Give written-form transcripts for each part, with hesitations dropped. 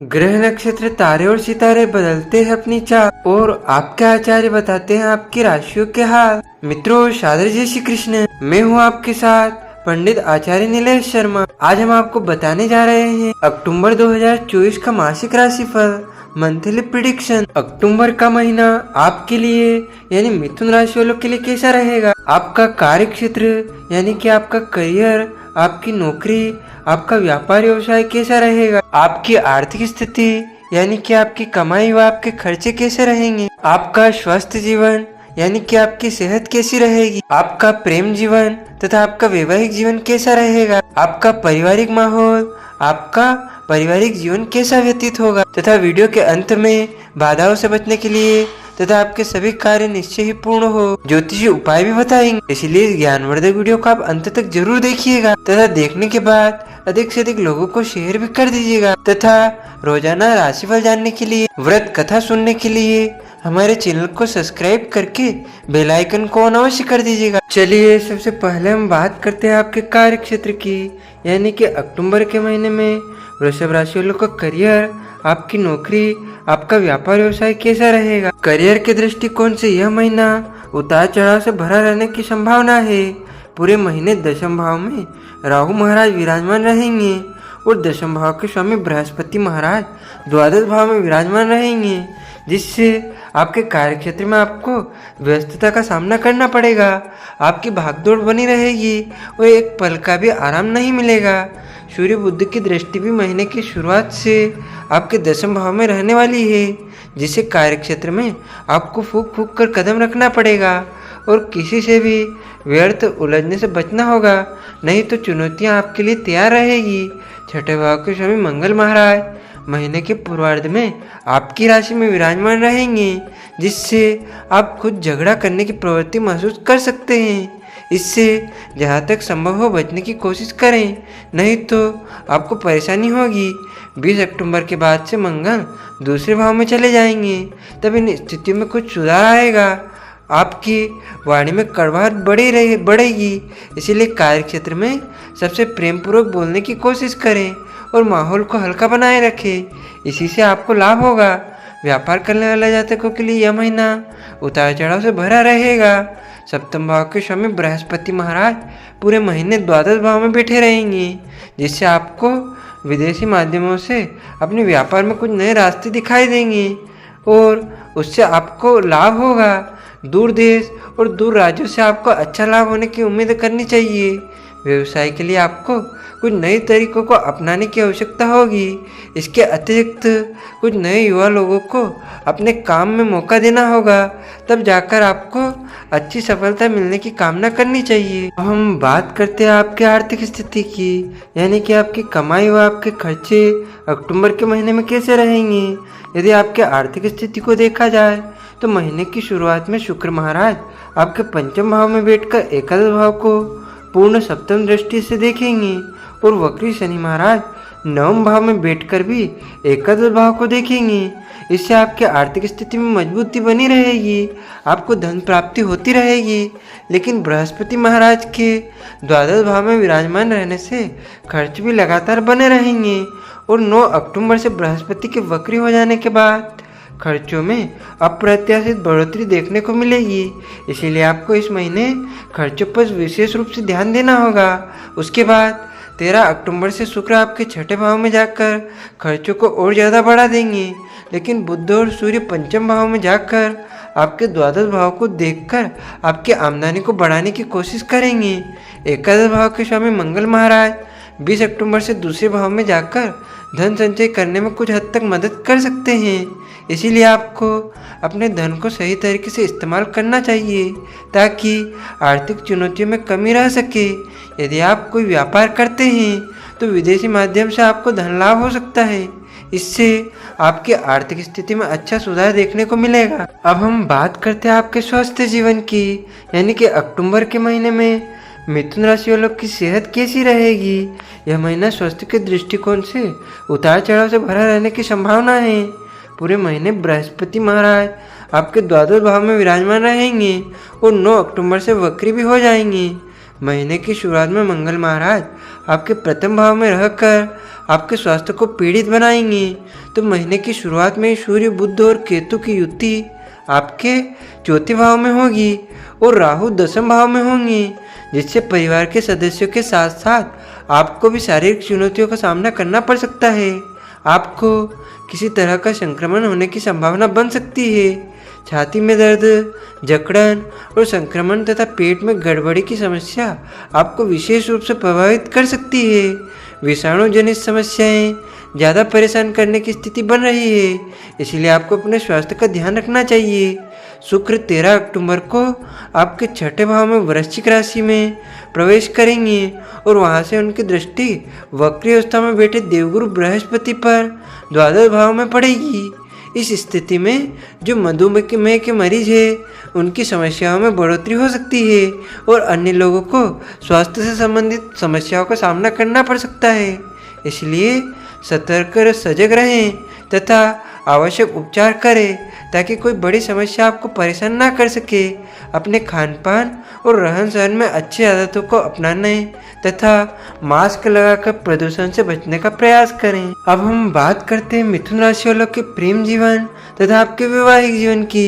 ग्रह नक्षत्र तारे और सितारे बदलते हैं अपनी चाल और आपके आचार्य बताते हैं आपकी राशियों के हाल। मित्रों, सादर जय श्री कृष्ण। मैं हूँ आपके साथ पंडित आचार्य नीलेश शर्मा। आज हम आपको बताने जा रहे हैं अक्टूबर 2024 का मासिक राशिफल, मंथली प्रिडिक्शन। अक्टूबर का महीना आपके लिए यानी मिथुन राशि वालों के लिए कैसा रहेगा? आपका कार्य क्षेत्र यानी कि आपका करियर, आपकी नौकरी, आपका व्यापार व्यवसाय कैसा रहेगा? आपकी आर्थिक स्थिति यानी कि आपकी कमाई व आपके खर्चे कैसे रहेंगे? आपका स्वस्थ जीवन यानी कि आपकी सेहत कैसी रहेगी? आपका प्रेम जीवन तथा आपका वैवाहिक जीवन कैसा रहेगा? आपका पारिवारिक माहौल, आपका पारिवारिक जीवन कैसा व्यतीत होगा? तथा वीडियो के अंत में बाधाओं से बचने के लिए तथा आपके सभी कार्य निश्चय ही पूर्ण हो ज्योतिषी उपाय भी बताएंगे। इसलिए ज्ञानवर्धक वीडियो को आप अंत तक जरूर देखिएगा तथा देखने के बाद अधिक से अधिक लोगों को शेयर भी कर दीजिएगा तथा रोजाना राशिफल जानने के लिए, व्रत कथा सुनने के लिए हमारे चैनल को सब्सक्राइब करके बेल आइकन को ऑन अवश्य कर दीजिएगा। चलिए सबसे पहले हम बात करते हैं आपके कार्य क्षेत्र की, यानी कि अक्टूबर के महीने में वृषभ राशि वालों का करियर, आपकी नौकरी, आपका व्यापार व्यवसाय कैसा रहेगा? करियर के दृष्टिकोण से यह महीना उतार चढ़ाव से भरा रहने की संभावना है। पूरे महीने दशम भाव में राहु महाराज विराजमान रहेंगे और दशम भाव के स्वामी बृहस्पति महाराज द्वादश भाव में विराजमान रहेंगे, जिससे आपके कार्य क्षेत्र में आपको व्यस्तता का सामना करना पड़ेगा। आपकी भागदौड़ बनी रहेगी और एक पल का भी आराम नहीं मिलेगा। सूर्य बुध की दृष्टि भी महीने की शुरुआत से आपके दशम भाव में रहने वाली है, जिससे कार्य क्षेत्र में आपको फूंक फूंक कर कदम रखना पड़ेगा और किसी से भी व्यर्थ उलझने से बचना होगा, नहीं तो चुनौतियां आपके लिए तैयार रहेगी। छठे भाव के स्वामी मंगल महाराज महीने के पूर्वार्ध में आपकी राशि में विराजमान रहेंगे, जिससे आप खुद झगड़ा करने की प्रवृत्ति महसूस कर सकते हैं। इससे जहाँ तक संभव हो बचने की कोशिश करें, नहीं तो आपको परेशानी होगी। 20 अक्टूबर के बाद से मंगल दूसरे भाव में चले जाएंगे, तब इन स्थितियों में कुछ सुधार आएगा। आपकी वाणी में कड़वाहट बढ़ेगी, इसीलिए कार्य क्षेत्र में सबसे प्रेम पूर्वक बोलने की कोशिश करें और माहौल को हल्का बनाए रखें। इसी से आपको लाभ होगा। व्यापार करने वाले जातकों के लिए यह महीना उतार चढ़ाव से भरा रहेगा। सप्तम भाव के स्वामी बृहस्पति महाराज पूरे महीने द्वादश भाव में बैठे रहेंगे, जिससे आपको विदेशी माध्यमों से अपने व्यापार में कुछ नए रास्ते दिखाई देंगे और उससे आपको लाभ होगा। दूर देश और दूर राज्यों से आपको अच्छा लाभ होने की उम्मीद करनी चाहिए। व्यवसाय के लिए आपको कुछ नए तरीकों को अपनाने की आवश्यकता होगी। इसके अतिरिक्त कुछ नए युवा लोगों को अपने काम में मौका देना होगा, तब जाकर आपको अच्छी सफलता मिलने की कामना करनी चाहिए। अब हम बात करते हैं आपकी आर्थिक स्थिति की, यानी कि आपकी कमाई व आपके खर्चे अक्टूबर के महीने में कैसे रहेंगे। यदि आपके आर्थिक स्थिति को देखा जाए तो महीने की शुरुआत में शुक्र महाराज आपके पंचम भाव में बैठकर एकादश भाव को पूर्ण सप्तम दृष्टि से देखेंगे और वक्री शनि महाराज नवम भाव में बैठकर भी एकादश भाव को देखेंगे। इससे आपके आर्थिक स्थिति में मजबूती बनी रहेगी, आपको धन प्राप्ति होती रहेगी। लेकिन बृहस्पति महाराज के द्वादश भाव में विराजमान रहने से खर्च भी लगातार बने रहेंगे और 9 अक्टूबर से बृहस्पति के वक्री हो जाने के बाद खर्चों में अप्रत्याशित बढ़ोतरी देखने को मिलेगी। इसीलिए आपको इस महीने खर्चों पर विशेष रूप से ध्यान देना होगा। उसके बाद 13 अक्टूबर से शुक्र आपके छठे भाव में जाकर खर्चों को और ज़्यादा बढ़ा देंगे, लेकिन बुध और सूर्य पंचम भाव में जाकर आपके द्वादश भाव को देखकर आपकी आमदनी को बढ़ाने की कोशिश करेंगे। एकादश भाव के स्वामी मंगल महाराज 20 अक्टूबर से दूसरे भाव में जाकर धन संचय करने में कुछ हद तक मदद कर सकते हैं। इसीलिए आपको अपने धन को सही तरीके से इस्तेमाल करना चाहिए ताकि आर्थिक चुनौतियों में कमी रह सके। यदि आप कोई व्यापार करते हैं तो विदेशी माध्यम से आपको धन लाभ हो सकता है, इससे आपकी आर्थिक स्थिति में अच्छा सुधार देखने को मिलेगा। अब हम बात करते हैं आपके स्वास्थ्य जीवन की, यानी कि अक्टूबर के महीने में मिथुन राशि वालों की सेहत कैसी रहेगी। यह महीना स्वास्थ्य के दृष्टिकोण से उतार चढ़ाव से भरा रहने की संभावना है। पूरे महीने बृहस्पति महाराज आपके द्वादश भाव में विराजमान रहेंगे और 9 अक्टूबर से वक्री भी हो जाएंगे। महीने की शुरुआत में मंगल महाराज आपके प्रथम भाव में रहकर आपके स्वास्थ्य को पीड़ित बनाएंगे। तो महीने की शुरुआत में सूर्य, बुध और केतु की युति आपके चौथे भाव में होगी और राहु दसम भाव में होंगे, जिससे परिवार के सदस्यों के साथ साथ आपको भी शारीरिक चुनौतियों का सामना करना पड़ सकता है। आपको किसी तरह का संक्रमण होने की संभावना बन सकती है। छाती में दर्द, जकड़न और संक्रमण तथा पेट में गड़बड़ी की समस्या आपको विशेष रूप से प्रभावित कर सकती है। विषाणु जनित समस्याएं ज़्यादा परेशान करने की स्थिति बन रही है, इसलिए आपको अपने स्वास्थ्य का ध्यान रखना चाहिए। शुक्र 13 अक्टूबर को आपके छठे भाव में वृश्चिक राशि में प्रवेश करेंगे और वहां से उनकी दृष्टि वक्री अवस्था में बैठे देवगुरु बृहस्पति पर द्वादश भाव में पड़ेगी। इस स्थिति में जो मधुमेह के मरीज है उनकी समस्याओं में बढ़ोतरी हो सकती है और अन्य लोगों को स्वास्थ्य से संबंधित समस्याओं का सामना करना पड़ सकता है। इसलिए सतर्क और सजग रहें तथा आवश्यक उपचार करें ताकि कोई बड़ी समस्या आपको परेशान ना कर सके। अपने खान पान और रहन सहन में अच्छी आदतों को अपनाने तथा मास्क लगाकर प्रदूषण से बचने का प्रयास करें। अब हम बात करते हैं मिथुन राशि वालों के प्रेम जीवन तथा आपके वैवाहिक जीवन की।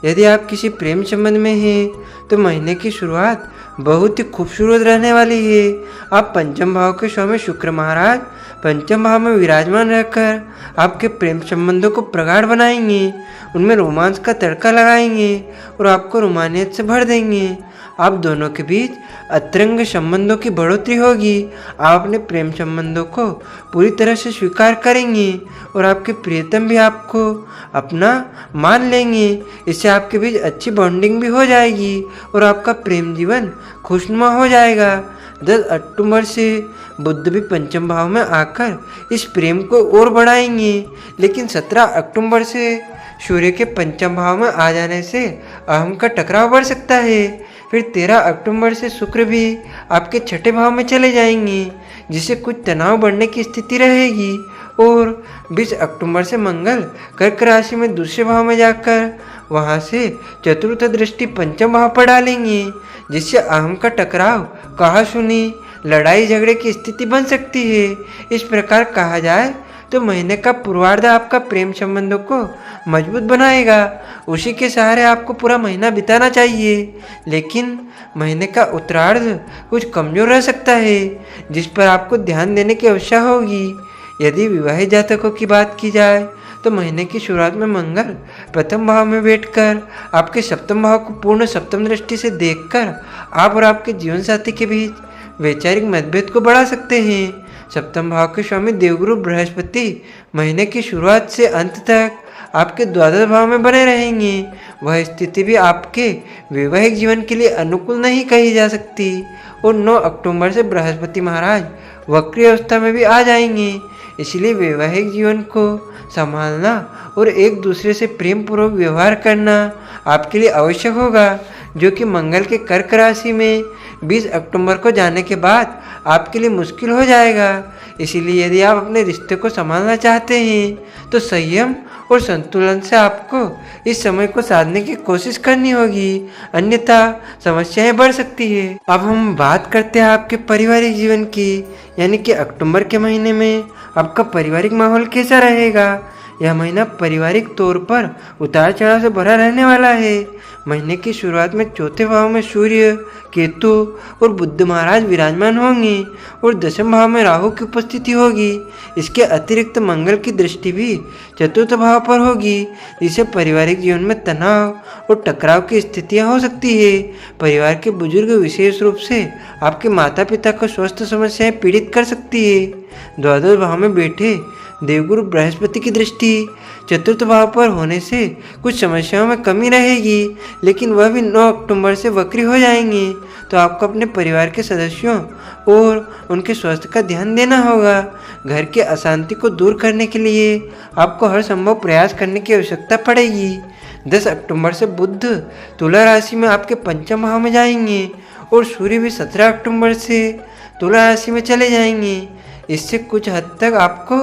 यदि आप किसी प्रेम संबंध में हैं तो महीने की शुरुआत बहुत ही खूबसूरत रहने वाली है। आप पंचम भाव के स्वामी शुक्र महाराज पंचम भाव में विराजमान रहकर आपके प्रेम संबंधों को प्रगाढ़ बनाएंगे, उनमें रोमांस का तड़का लगाएंगे और आपको रोमानियत से भर देंगे। आप दोनों के बीच अतरंग संबंधों की बढ़ोतरी होगी। आप अपने प्रेम संबंधों को पूरी तरह से स्वीकार करेंगे और आपके प्रियतम भी आपको अपना मान लेंगे। इससे आपके बीच अच्छी बॉन्डिंग भी हो जाएगी और आपका प्रेम जीवन खुशनुमा हो जाएगा। 10 अक्टूबर से बुध भी पंचम भाव में आकर इस प्रेम को और बढ़ाएंगे, लेकिन 17 अक्टूबर से सूर्य के पंचम भाव में आ जाने से अहम का टकराव बढ़ सकता है। फिर 13 अक्टूबर से शुक्र भी आपके छठे भाव में चले जाएंगे, जिससे कुछ तनाव बढ़ने की स्थिति रहेगी। और 20 अक्टूबर से मंगल कर्क राशि में दूसरे भाव में जाकर वहां से चतुर्थ दृष्टि पंचम भाव पर डालेंगे, जिससे अहम का टकराव, कहा-सुनी, लड़ाई झगड़े की स्थिति बन सकती है। इस प्रकार कहा जाए तो महीने का पूर्वार्ध आपका प्रेम संबंधों को मजबूत बनाएगा। उसी के सहारे आपको पूरा महीना बिताना चाहिए, लेकिन महीने का उत्तरार्ध कुछ कमजोर रह सकता है, जिस पर आपको ध्यान देने की आवश्यकता होगी। यदि विवाहित जातकों की बात की जाए तो महीने की शुरुआत में मंगल प्रथम भाव में बैठकर आपके सप्तम भाव को पूर्ण सप्तम दृष्टि से देखकर आप और आपके जीवन साथी के बीच वैचारिक मतभेद को बढ़ा सकते हैं। सप्तम भाव के स्वामी देवगुरु बृहस्पति महीने की शुरुआत से अंत तक आपके द्वादश भाव में बने रहेंगे। वह स्थिति भी आपके वैवाहिक जीवन के लिए अनुकूल नहीं कही जा सकती। और 9 अक्टूबर से बृहस्पति महाराज वक्री अवस्था में भी आ जाएंगे, इसलिए वैवाहिक जीवन को संभालना और एक दूसरे से प्रेम पूर्वक व्यवहार करना आपके लिए आवश्यक होगा, जो कि मंगल के कर्क राशि में 20 अक्टूबर को जाने के बाद आपके लिए मुश्किल हो जाएगा। इसीलिए यदि आप अपने रिश्ते को संभालना चाहते हैं तो संयम और संतुलन से आपको इस समय को साधने की कोशिश करनी होगी, अन्यथा समस्याएं बढ़ सकती है। अब हम बात करते हैं आपके पारिवारिक जीवन की, यानी कि अक्टूबर के महीने में आपका पारिवारिक माहौल कैसा रहेगा। यह महीना पारिवारिक तौर पर उतार चढ़ाव से भरा रहने वाला है। महीने की शुरुआत में चौथे भाव में सूर्य, केतु और बुध महाराज विराजमान होंगे और दशम भाव में राहु की उपस्थिति होगी। इसके अतिरिक्त मंगल की दृष्टि भी चतुर्थ भाव पर होगी, जिससे पारिवारिक जीवन में तनाव और टकराव की स्थितियां हो सकती है। परिवार के बुजुर्ग, विशेष रूप से आपके माता पिता को स्वास्थ्य समस्याएं पीड़ित कर सकती है। द्वादश भाव में बैठे देवगुरु बृहस्पति की दृष्टि चतुर्थ भाव पर होने से कुछ समस्याओं में कमी रहेगी, लेकिन वह भी 9 अक्टूबर से वक्री हो जाएंगे। तो आपको अपने परिवार के सदस्यों और उनके स्वास्थ्य का ध्यान देना होगा। घर की अशांति को दूर करने के लिए आपको हर संभव प्रयास करने की आवश्यकता पड़ेगी। 10 अक्टूबर से बुध तुला राशि में आपके पंचम भाव में जाएंगे और सूर्य भी 17 अक्टूबर से तुला राशि में चले जाएंगे। इससे कुछ हद तक आपको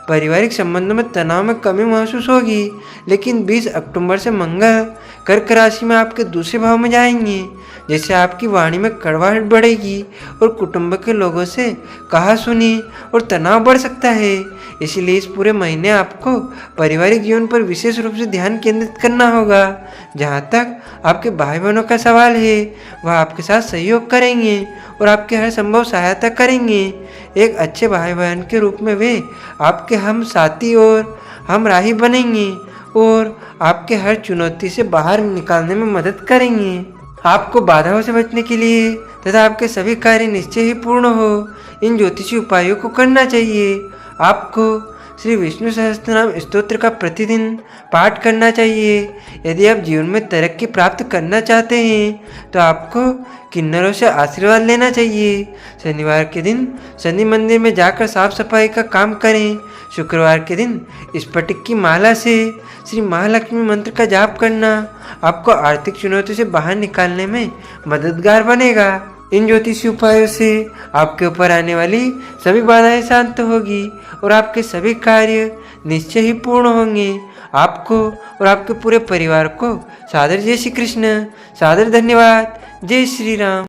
पारिवारिक संबंधों में तनाव में कमी महसूस होगी, लेकिन 20 अक्टूबर से मंगल कर्क राशि में आपके दूसरे भाव में जाएंगे, जिससे आपकी वाणी में कड़वाहट बढ़ेगी और कुटुंब के लोगों से कहा-सुनी और तनाव बढ़ सकता है। इसलिए इस पूरे महीने आपको पारिवारिक जीवन पर विशेष रूप से ध्यान केंद्रित करना होगा। जहाँ तक आपके भाई बहनों का सवाल है, वह आपके साथ सहयोग करेंगे और आपकी हर संभव सहायता करेंगे। एक अच्छे भाई बहन के रूप में वे आपके हम साथी और हम राही बनेंगे और आपके हर चुनौती से बाहर निकालने में मदद करेंगे। आपको बाधाओं से बचने के लिए तथा आपके सभी कार्य निश्चय ही पूर्ण हो, इन ज्योतिषी उपायों को करना चाहिए। आपको श्री विष्णु सहस्त्रनाम स्तोत्र का प्रतिदिन पाठ करना चाहिए। यदि आप जीवन में तरक्की प्राप्त करना चाहते हैं तो आपको किन्नरों से आशीर्वाद लेना चाहिए। शनिवार के दिन शनि मंदिर में जाकर साफ सफाई का काम करें। शुक्रवार के दिन स्फटिक की माला से श्री महालक्ष्मी मंत्र का जाप करना आपको आर्थिक चुनौती से बाहर निकालने में मददगार बनेगा। इन ज्योतिषी उपायों से आपके ऊपर आने वाली सभी बाधाएं शांत होगी और आपके सभी कार्य निश्चय ही पूर्ण होंगे। आपको और आपके पूरे परिवार को सादर जय श्री कृष्ण, सादर धन्यवाद। जय श्री राम।